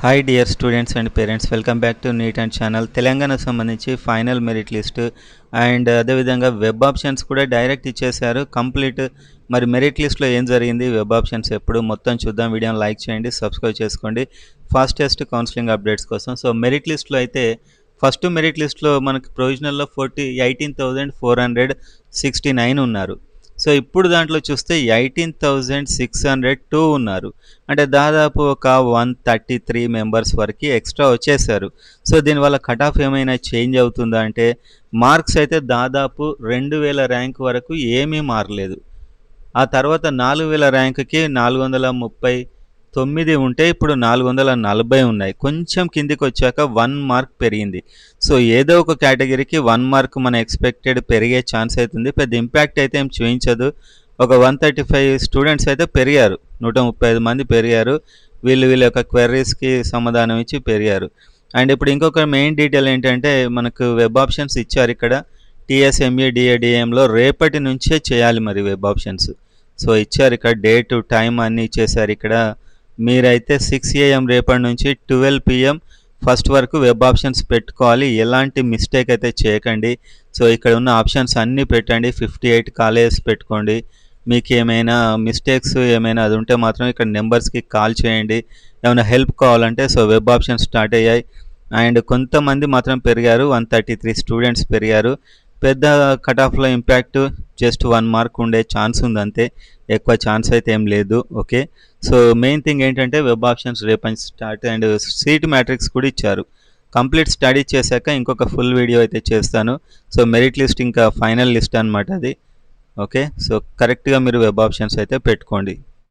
Hi dear students and parents, welcome back to NEET and channel. Telangana సంబంధించి final merit list and అదేవిధంగా web options కూడా direct ఇచ్చేశారు complete. మరి merit లిస్ట్లో ఏం జరిగింది, వెబ్ ఆప్షన్స్ ఎప్పుడు మొత్తం చూద్దాం. వీడియోని లైక్ చేయండి, సబ్స్క్రైబ్ చేసుకోండి ఫాస్టెస్ట్ కౌన్సిలింగ్ అప్డేట్స్ కోసం. సో మెరిట్ లిస్ట్లో అయితే ఫస్ట్ మెరిట్ లిస్ట్లో మనకి ప్రొవిజనల్లో 18,469 ఉన్నారు. సో ఇప్పుడు దాంట్లో చూస్తే 18,602 ఉన్నారు. అంటే దాదాపు ఒక 133 మెంబర్స్ వరకు ఎక్స్ట్రా వచ్చేసారు. సో దీనివల్ల కట్ ఆఫ్ ఏమైనా చేంజ్ అవుతుందా అంటే మార్క్స్ అయితే దాదాపు 2000 ర్యాంక్ వరకు ఏమీ మారలేదు. ఆ తర్వాత 4000 ర్యాంక్కి 439 ఉంటే ఇప్పుడు 440 ఉన్నాయి. కొంచెం కిందికి వచ్చాక 1 మార్క్ పెరిగింది. సో ఏదో ఒక కేటగిరీకి 1 మార్క్ మన ఎక్స్పెక్టెడ్ పెరిగే ఛాన్స్ అవుతుంది. పెద్ద ఇంపాక్ట్ అయితే ఏం చూపించదు. ఒక 135 స్టూడెంట్స్ అయితే పెరిగారు, 135 మంది పెరిగారు. వీళ్ళ యొక్క క్వెర్రీస్కి సమాధానం ఇచ్చి పెరిగారు. అండ్ ఇప్పుడు ఇంకొక మెయిన్ డీటెయిల్ ఏంటంటే మనకు వెబ్ ఆప్షన్స్ ఇచ్చారు ఇక్కడ. టీఎస్ఎంఏ డిఏడిఎంలో రేపటి నుంచే చేయాలి మరి వెబ్ ఆప్షన్స్. సో ఇచ్చారు ఇక్కడ డేట్ టైం అన్నీ ఇచ్చేసారు ఇక్కడ. మీరైతే 6 AM రేపటి నుంచి 12 PM ఫస్ట్ వరకు వెబ్ ఆప్షన్స్ పెట్టుకోవాలి. ఎలాంటి మిస్టేక్ అయితే చేయకండి. సో ఇక్కడ ఉన్న ఆప్షన్స్ అన్నీ పెట్టండి. 58 కాలేజెస్ పెట్టుకోండి. మీకు ఏమైనా మిస్టేక్స్ ఏమైనా అది ఉంటే మాత్రం ఇక్కడ నెంబర్స్కి కాల్ చేయండి. ఏమైనా హెల్ప్ కావాలంటే. సో వెబ్ ఆప్షన్స్ స్టార్ట్ అయ్యాయి అండ్ కొంతమంది మాత్రం పెరిగారు, 133 స్టూడెంట్స్ పెరిగారు. పెద్ద కట్ ఆఫ్లో ఇంపాక్ట్ జస్ట్ 1 మార్క్ ఉండే ఛాన్స్ ఉంది అంతే, ఎక్కువ ఛాన్స్ అయితే ఏం లేదు. ఓకే, సో మెయిన్ థింగ్ ఏంటంటే వెబ్ ఆప్షన్స్ రేపటి స్టార్ట్ అండ్ సీట్ మ్యాట్రిక్స్ కూడా ఇచ్చారు. కంప్లీట్ స్టడీ చేశాక ఇంకొక ఫుల్ వీడియో అయితే చేస్తాను. సో మెరిట్ లిస్ట్ ఇంకా ఫైనల్ లిస్ట్ అనమాట అది. ఓకే, సో కరెక్ట్గా మీరు వెబ్ ఆప్షన్స్ అయితే పెట్టుకోండి.